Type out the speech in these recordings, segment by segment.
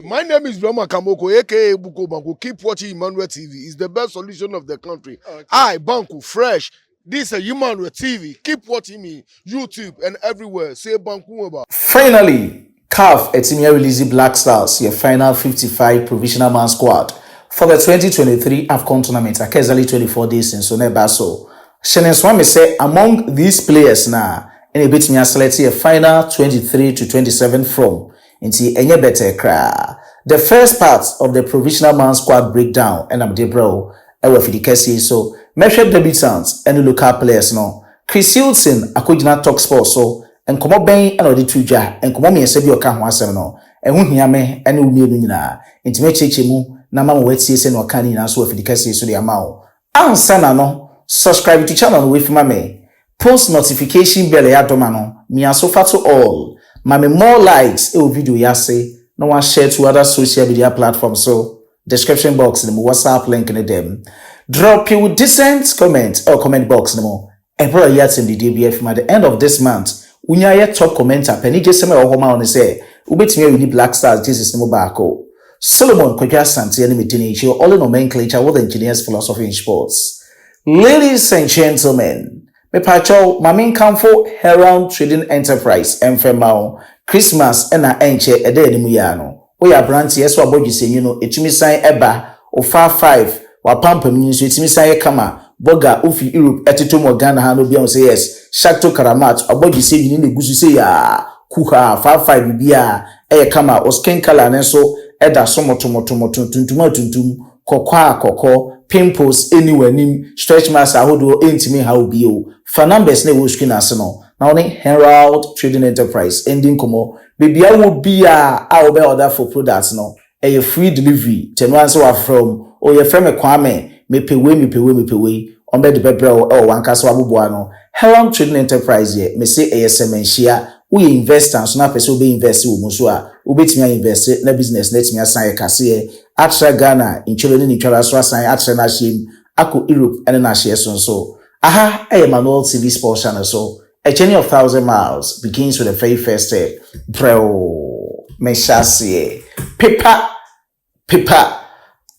My name is Brahma Kamoko, aka Buko Banku. Keep watching Emmanuel TV. It's the best solution of the country. Okay. Banku, fresh. This is Emmanuel TV. Keep watching me, YouTube and everywhere. Say Banku about. Finally, CAF Etimia released Black Stars, your final 55 provisional man squad for the 2023 Afcon tournament. Exactly 24 days since Sonebaso. Shenen Swami say among these players now, any bit me select a final 23 to 27 from. Into any better cry. The first part of the provisional man squad breakdown, and I'm the bro, I will the case so measure debutants and local players no. Chris Hilton, Akujina talk sports so, and come up bang and Odituja, and come on me and Sebi Oka Wasem no, and who hear me and who knew Nina, intimate chemu, Nama wet season or canina so for the case so the amount. Ansana no, subscribe to channel with mame, post notification bell ya domano, me and so far to all. Mame more likes a video yase no one share to other social media platforms so description box in the WhatsApp link in them drop you decent comment or comment box no more e bro yet in the DBF at the end of this month unya ye top commenter penny just say o homa on say ubetimi we Black Stars Jesus no baako Solomon Kwadwa Asante and meeting show all nomenclature with engineers philosophy in sports. Ladies and gentlemen, me pacho mamin kamfo Herald Trading Enterprise emfemao Christmas ena enche ede enimu ya no oya branch yeso abogi senyu no etumi san eba o 55 wa pampam nyi so etumi san kama boga ofi Europe eteto mo Ghana ha no bia say yes Shakto Karamat abogi senyu ni negusu say ya kuha 55 bia kama osken kala nenso eda somotomotomo tuntum kokwa pimples anywhere nim stretch marks ahodo entimi ha obio fa numbers na wo screen ase no na oni Herald Trading Enterprise ending komo bibia wo bia a obe order for products no a free delivery tenwan so from o ye frame kwame mepewe on be the bebro o wankasa waboboa no Herald Trading Enterprise ye me say ASM enhia we investors na person be invest wo mo so a obetimi invest na business let me assign kase atra Ghana in children in children so assign atra na shim ako Europe and na share so aha Emmanuel TV sports channel so a journey of 1,000 miles begins with the very first step bro me shasi paper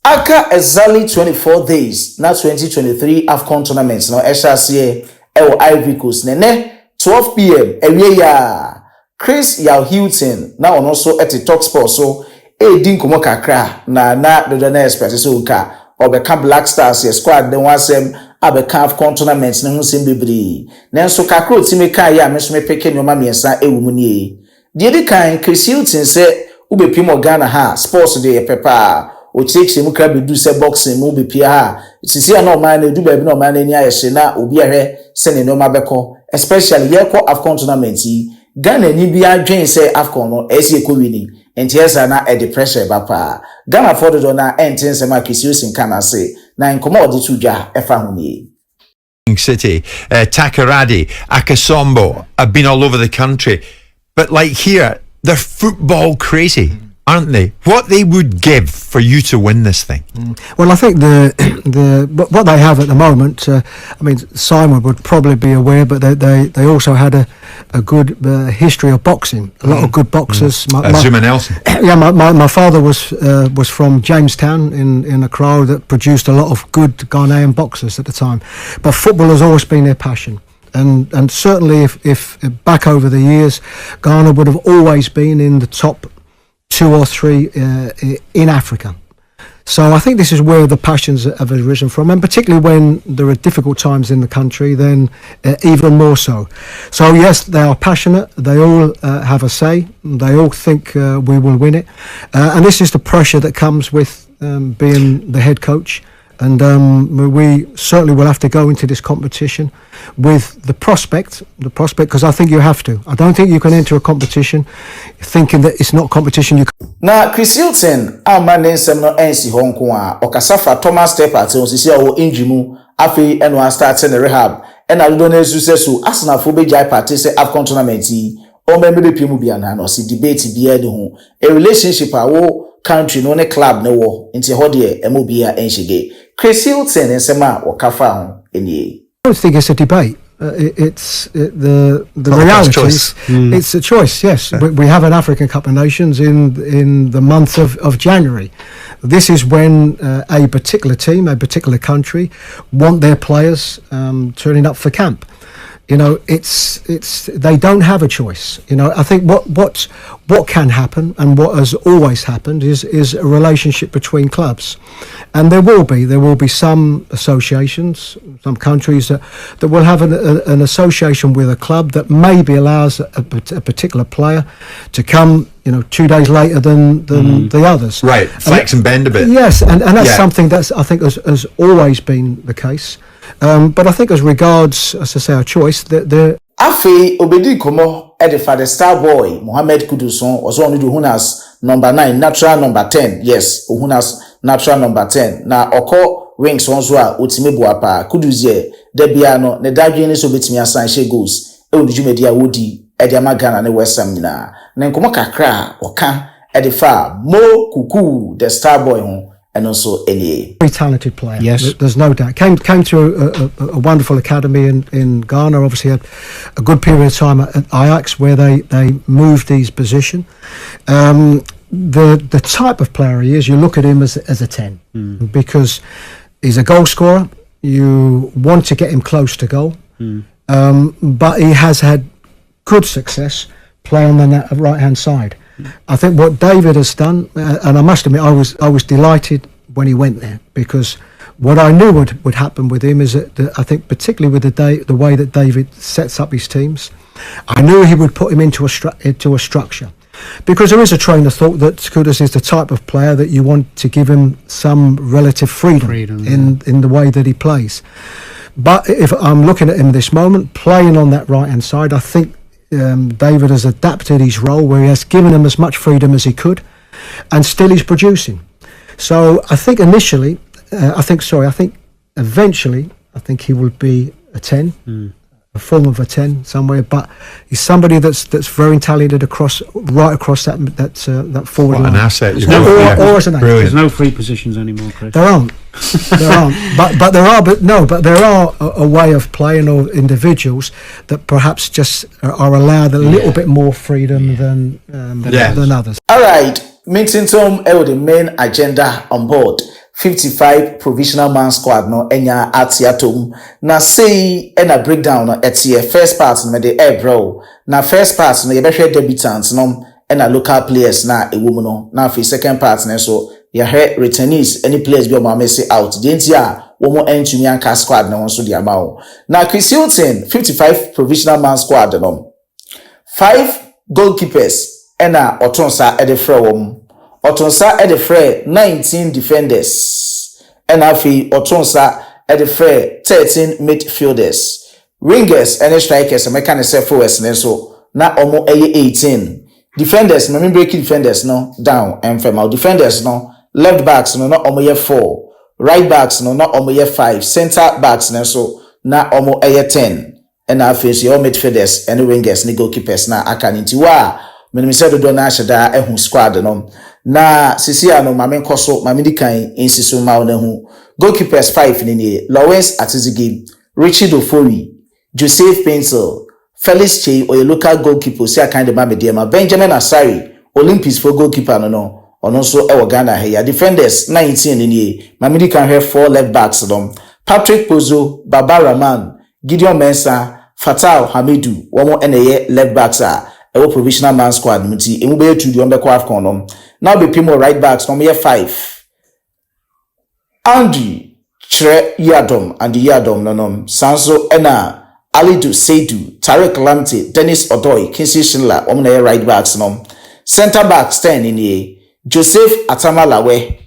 aka exactly 24 days na 2023 Afcon tournament no shasi Ivory Coast nene 12 p.m. Area Chris HUGHTON'S na on also at the talk sport so din komo kakra na the express so nka obeka Black Stars ye squad den wasem abeka Afcon tournament ne hunsem bebre nenso kakra otime kan ya me so me peke no ma miensa ewumu nie de di kan Chris HUGHTON se ubepim Ghana ha sports de pepa o cheche mu kra bedu se boxing mu bepia ha sisi na o man na edu ba bi na o man na ni ayehye na obi ahwe se ne no ma beko especially ye ko Afcon tournament Ghana ni bi adwen se Afcon no esi ekowini enti esa na e the pressure bapa Ghana for the na enten se ma Chris kana se na nkomo odi tudwa efa huni City, Takoradi, Akasombo have been all over the country, but like here they're football crazy, aren't they? What they would give for you to win this thing? Well, I think what they have at the moment. I mean, Simon would probably be aware, but they also had a good history of boxing. A lot of good boxers. Zuma Nelson. Yeah, my father was from Jamestown in Accra that produced a lot of good Ghanaian boxers at the time. But football has always been their passion. And certainly if back over the years, Ghana would have always been in the top 2 or 3 in Africa. So I think this is where the passions have arisen from, and particularly when there are difficult times in the country, then even more so. So yes, they are passionate, they all have a say, they all think we will win it, and this is the pressure that comes with being the head coach. And we certainly will have to go into this competition with the prospect, because I think you have to. I don't think you can enter a competition thinking that it's not competition. Now, Chris Hilton, our man named Semno NC Hong Kong, or Kasafa Thomas Stepper, so see our injury, afi and one starts in the rehab, and I don't know so Arsenal for Bejai party say Afcon tournament, or maybe Pimu Biana, or see debate be a relationship, country no ne club no wo nti hodie emobia enhige Chris Hilton ensema wakafa ho enie. I don't think it's a debate. the Holocaust reality choice. is it's a choice. Yes, we have an African Cup of Nations in the month of January. This is when a particular team, a particular country, want their players turning up for camp. You know, it's they don't have a choice. You know, I think what can happen and what has always happened is a relationship between clubs, and there will be some associations, some countries that will have an association with a club that maybe allows a particular player to come, you know, 2 days later than the others. Right, flex and bend a bit. Yes, and that's Yeah. something that's I think has always been the case. But I think as regards, as I say, our choice, the Afei obedi komo for the star boy Mohammed Kudus was one who as number 9, natural number 10. Yes, who as natural number 10. Na oko wings on so a otime buapa Kudus ye debiano ne dadwe ne so betimi asan she goals e wodi jumedi a wodi e de magana ne West Ham nyina na nkomo kakra oka e fa Mo Kuku the star boy ho and also any very talented player. Yes. There's no doubt. Came through a wonderful academy in Ghana. Obviously had a good period of time at Ajax where they moved his position. The type of player he is, you look at him as a 10 because he's a goal scorer. You want to get him close to goal, but he has had good success playing on the right hand side. I think what David has done, and I must admit, I was delighted when he went there, because what I knew would happen with him is that I think particularly with the way that David sets up his teams, I knew he would put him into a structure, because there is a train of thought that Kudus is the type of player that you want to give him some relative freedom in the way that he plays. But if I'm looking at him this moment playing on that right hand side, I think David has adapted his role where he has given him as much freedom as he could, and still he's producing. So I think eventually, I think he will be a 10, a form of a 10 somewhere. But he's somebody that's very talented right across that forward line. An asset. Or as an asset. There's no free positions anymore, Chris. There aren't. But there are a way of playing, or individuals that perhaps just are allowed a little bit more freedom than others. All right, meeting Tom the main agenda on board 55 provisional man squad no enya atiatum na say na breakdown no etie first part no the air bro na first part no yebehwe debutants no na local players na ewum no na for second part no so ya returnees any players be o ma say out the entia wo mo entumi anka squad no so dia mawo na Chris Hilton 55 provisional man squad no 5 goalkeepers na otonsa edefre wom Otonsa edefre 19 defenders and afi Otonsa edefre 13 midfielders, wingers and strikers and can say forwards so na omo 18 defenders no breaking defenders no down and from defenders no left backs no na omo 4 right backs no na omo 5 center backs no so na omo 10 and afi so all midfielders and wingers ni goalkeepers na akaninti wa menim say do na shada ehun squad no na sisi ano mame nkoso mame dikan insiso ma na hu goalkeepers 5 ni Lawrence Atizigi, Richard Ofori, Joseph Pencil, Felix Che or local goalkeeper see kind of mame Benjamin Asari, Olympics for goalkeeper no ono so e Ghana here defenders 19 ni mame dikan have 4 left backs no Patrick Pozo, Baba Rahman, Gideon Mensah, Fatal Hamidu womo eneye left backs are a provisional man squad muti emu be to the Afcon no now be people right backs no 5 Andrew Tre Yadom and the Yadom no Sanso Ena Alidu Seidu Tarek Lamte Dennis Odoy Kinsey Schindler omna right backs no center backs 10 in ye Joseph Atamalawe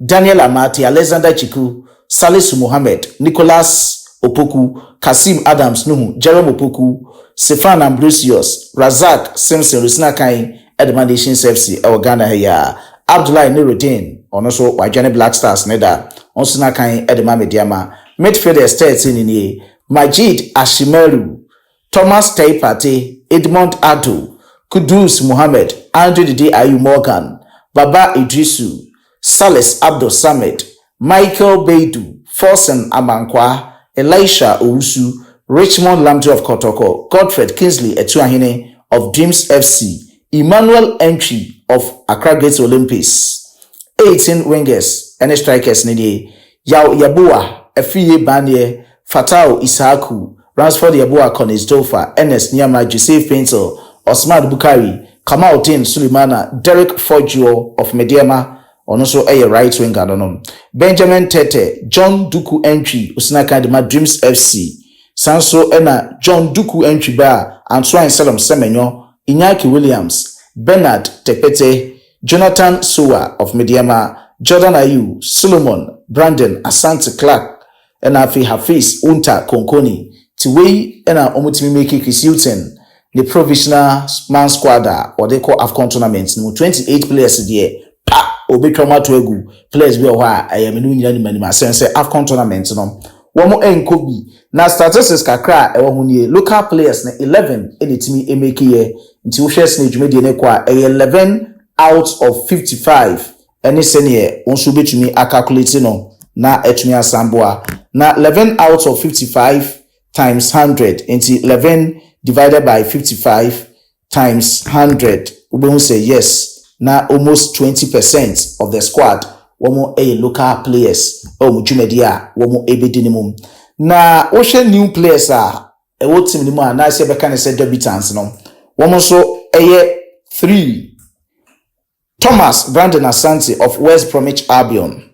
Daniel Amati Alexander Chiku Salisu Mohammed Nicholas Opoku Kasim Adams Nuhu Jerome Opoku Stefan Ambrosius, Razak Simpson, Rusina Kain, Edmandation FC, our Ghana here, Abdullah Nuruddin, on also Wajani Black Stars, Neda, Onsuna Kain, Edma Mediama, midfielders 13 in ye, Majid Ashimeru, Thomas Taipate, Edmond Adu, Kudus Muhammad, Andrew Didi Ayu Morgan, Baba Idrisu, Salis Abdul Samid, Michael Beidu, Forsen Amankwa, Elisha Ousu, Richmond Lamte of Kotoko, Godfred Kingsley Etuahine of Dreams FC, Emmanuel Entry of Accra Great Olympics, 18 wingers and strikers nidi, Yao Yabua, Efiye Banye, Fatao Isaku, Ransford Yabua Konisdofa, Ernest Nyama, Joseph Painter, Osman Bukari, Kamaldeen Sulemana, Derek Fojuo of Mediama, on also a right winger donom. Benjamin Tete, John Duku Entry, Usnaka Dema Dreams FC, Sanso Ena, John Duku Entry Bar, Antoine Salom Semenyo, Iñaki Williams, Bernard Tepete, Jonathan Suwa of Mediama, Jordan Ayu, Solomon, Brandon, Asante Clark, Enafi Hafiz, Unta Konkoni, Tiwei Ena Omutimi Meki Kisiuten, the provisional man squad or they call Afcon tournament. No 28 players there. Pa obetwama to egu players be oha ayamenu nyina ni manima sense Afcon tournament no. Womo enkobi na statistics kakra e wo hunie local players na 11 enetimi emeke ye nti wo hwes na dwumade ne kwa 11 out of 55 ene sene wonso betumi calculate no na etumi asamboa na 11 out of 55 times 100 nti 11 divided by 55 times 100 we will say yes na almost 20% of the squad womo local players mujumedi a womo ebedinimum na wo hwe new players a wo team ni mu a na se beka ne se debutants no womo so 3 Thomas Brandon Asante of West Bromwich Albion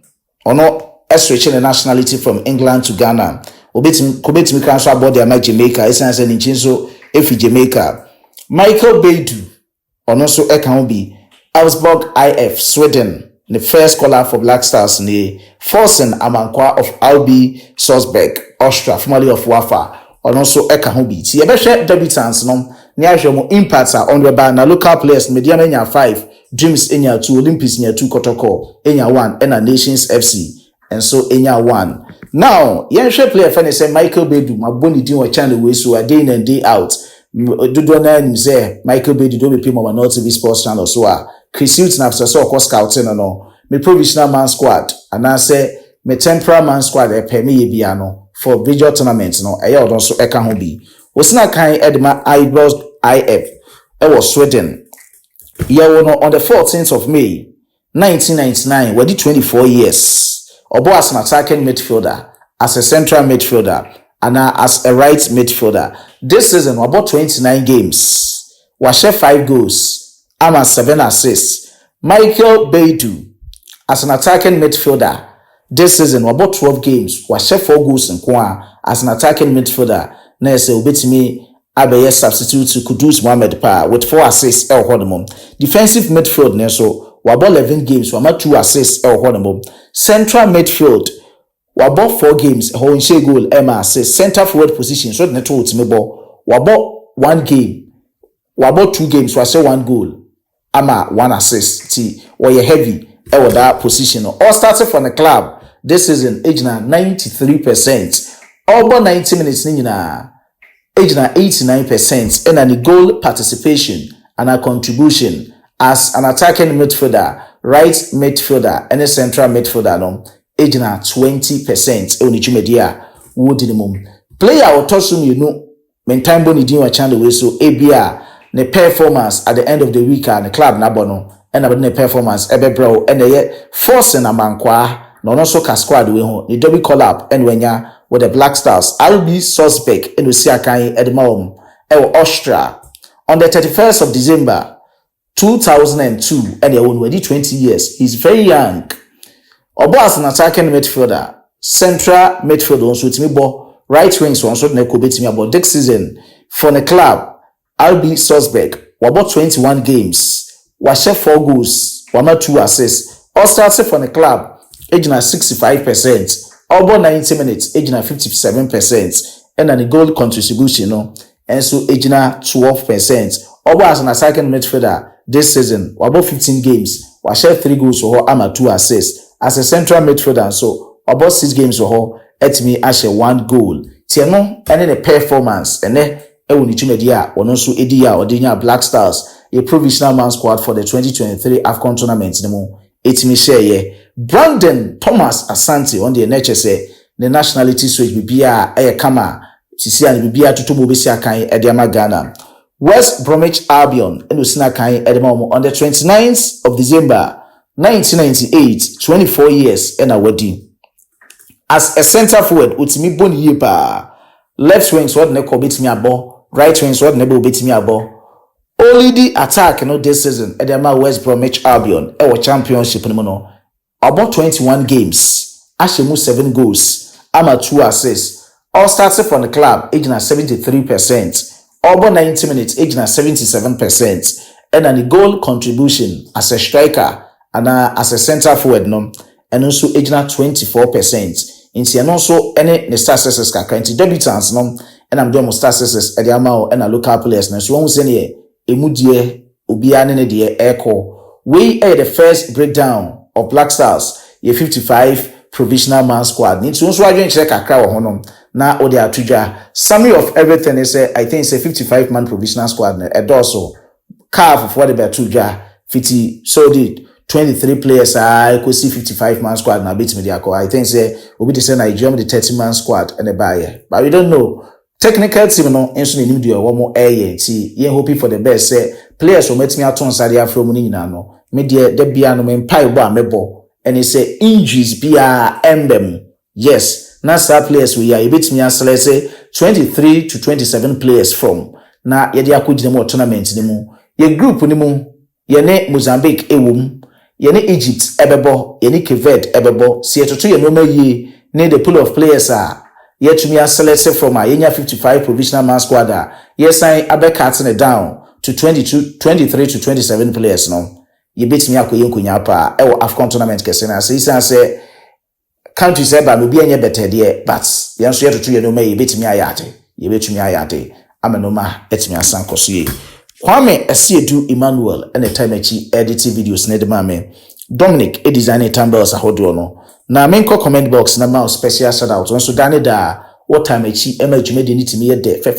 ono switching the nationality from England to Ghana obetimi kan so aboard the Jamaica esanse ni chinso efi Jamaica. Michael Beidou ono so ekan bi Augsburg IF Sweden, the first caller for Black Stars ni Forsen Amankwa of RB Salzburg Austria, formerly of Wafa ono so ekan bi ti e be hwe debutants no ni ahwe mo impacts on the bar na local players medium enya 5 Dreams enya 2 Olympics enya 2 Kotoko enya 1 ena Nations FC and so enya 1. Now, young player fan say Michael Beidou, my boni din wa channel we so a day in and day out. Do na nim say Michael Beidou do be pay my not TV sports channel so a Chris Hilton after so call scouting no. Me provisional man squad and I say me temporary man squad e pay me bia no for major tournament no. E ya odon so e ka ho bi. Osina kan Edma Ibros IF e was Sweden. Yeah, on the 14th of May 1999, we did 24 years. Obo as an attacking midfielder, as a central midfielder, and as a right midfielder. This season, we bought 29 games. We share 5 goals. I'm at 7 assists. Michael Beidou, as an attacking midfielder. This season, we bought 12 games. We share 4 goals in Kwa as an attacking midfielder. Next, we beat me. Abeye substitute to Kudus Mohammed with 4 assists. Defensive midfield, so we bought 11 games. We bought 2 assists. Central midfield, we bought 4 games. Hoinche goal, Emma assist. Center forward position, so the network to me ball. We bought 1 game. We bought 2 games. We say 1 goal. Ama 1 assist. T. We heavy. That position. All started from the club. This season, age na 93%. All but 90 minutes. Age na 89%. And the goal participation and a contribution as an attacking midfielder, right midfielder, and a central midfielder, no, age na 20%. Unichumedia, woodinimum. Player or tossum, you know, time boni din wa channel we so ABR, ne performance at the end of the week and the club nabono, and about the performance, ebebro, and the forcing a mankwa, no so ka squad we ho, the double call up, and when ya with the Black Stars, RB Salzburg, and we see a kind at MOMO, Austria, on the 31st of December 2002, and they're already 20 years. He's very young. Obo as an attacking midfielder, central midfielder, also with me, but right wings, also neko bet me about next season for the club. RB Salzburg, we about 21 games, we share 4 goals, we not 2 assists. All started for the club, age na 65%. Over 90 minutes, age na 57%, and then the goal contribution, no, and so age na 12%. Over as an attacking midfielder this season, we about 15 games, we share 3 goals for her, 2 assists. As a central midfielder, so about 6 games for her, at me as 1 goal. Tiano, and then a performance, and then Ewunichumedia, or no so Edia or Dinya Black Stars, a provisional man squad for the 2023 Afcon tournament. It's me share ye. Brandon Thomas Asante on the NHS the nationality switch be kama sisi ani bibia tutu mo besi akan Ediama Ghana. West Bromwich Albion and Usina Akan Edemo on the 29th of December 1998, 24 years and a wedding. As a center forward, Utimi Boni Yipa, left wings what neko beat me a ball, right wings what nebo beat me a ball. Only the attack this season, Edema West Bromwich Albion, our championship in Mono. About 21 games, Ashemu 7 goals, Ama 2 assists, all started from the club, aging at 73%. Over 90 minutes, aging at 77%. And the goal contribution as a striker and as a center forward, and also aging at 24%. In and also any the star success kakranti debutants and I'm doing star success at the amount and a local players. So one say emudie obiane ne de echo. We are the first breakdown of Black Stars, a 55 provisional man squad. Need to also again check a crowd honum. Now or they are tuja. Summary of everything is I think it's a 55 man provisional squad. A dorsal carve for the tuja 50 so did 23 players. I could see 55 man squad now beat me the I think say will be the same Nigeria the 30 man squad and a buyer. But we don't know. Technical team no enso na nimdu one more air see ye hoping for the best say players will met me out on Sadia from ni na no me de bia no me pai bo amebo and he say injuries bia emblem. Yes, na star players we are a bit me asle say 23 to 27 players from na ye de akogine mo tournament ni mu ye group ni mu ye ne Mozambique ewum ye ne Egypt ebebo ye ne Cape ebebo see etoto ye no ma yi ne the pool of players are yet to me a selected from a 55 provisional man squad. Yes, I cutting it down to 23 to 27 players. No, you beat me up with Kunyapa, or Afcon tournament. Kesena say country said, but be any better dear, but the answer to you know, you beat me ayate, you beat me ayate. I'm a noma, it's me a sankosi. Kwame, a see do Emmanuel, and a time editing videos, Ned Mame. Dominic, a designer tumbles a hodono. Na menko comment box na ma special shout out onso dane da what time echi emajumedi ni timi yede fe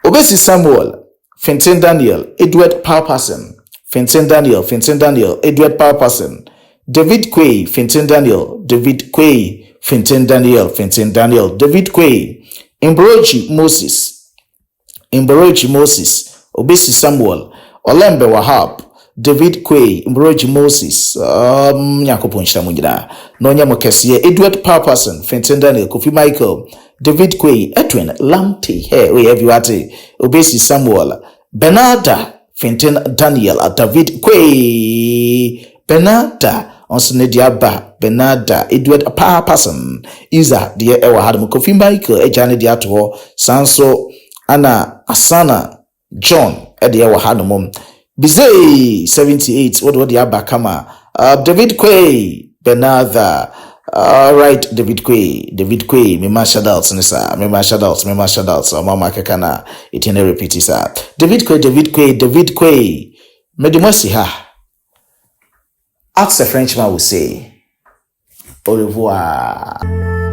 Obesi Samuel Fintin Daniel Edward Palperson Fintin Daniel Edward Palperson David Quay Fintin Daniel David Quay Fintin Daniel David Quay Imbrochi Moses Obesi Samuel Olembe Wahab David Quay, Mbroji Moses, Nyakopon Shamunjina, Nonya Mokesie, Edward Palperson, Fenton Daniel, Kofi Michael, David Quay, Edwin, Lamte, hey, we have you at Obesi Samuel, Bernarda, Fenton Daniel, David Quay, Bernarda, Onsonediaba, Bernarda, Edward Palperson, Isa, dear Ewa Hadam, Kofi Michael, Ejani Diato, Sanso, Anna, Asana, John, Edia Hadamum. Bizay 78. What the Abakama? David Quay, Benatha. All right, David Quay. Me masha doubts, sir. Me masha doubts. Mama Kakana. It in a repeat, sir. David Quay. Medimosi ha. As a Frenchman will say, au revoir.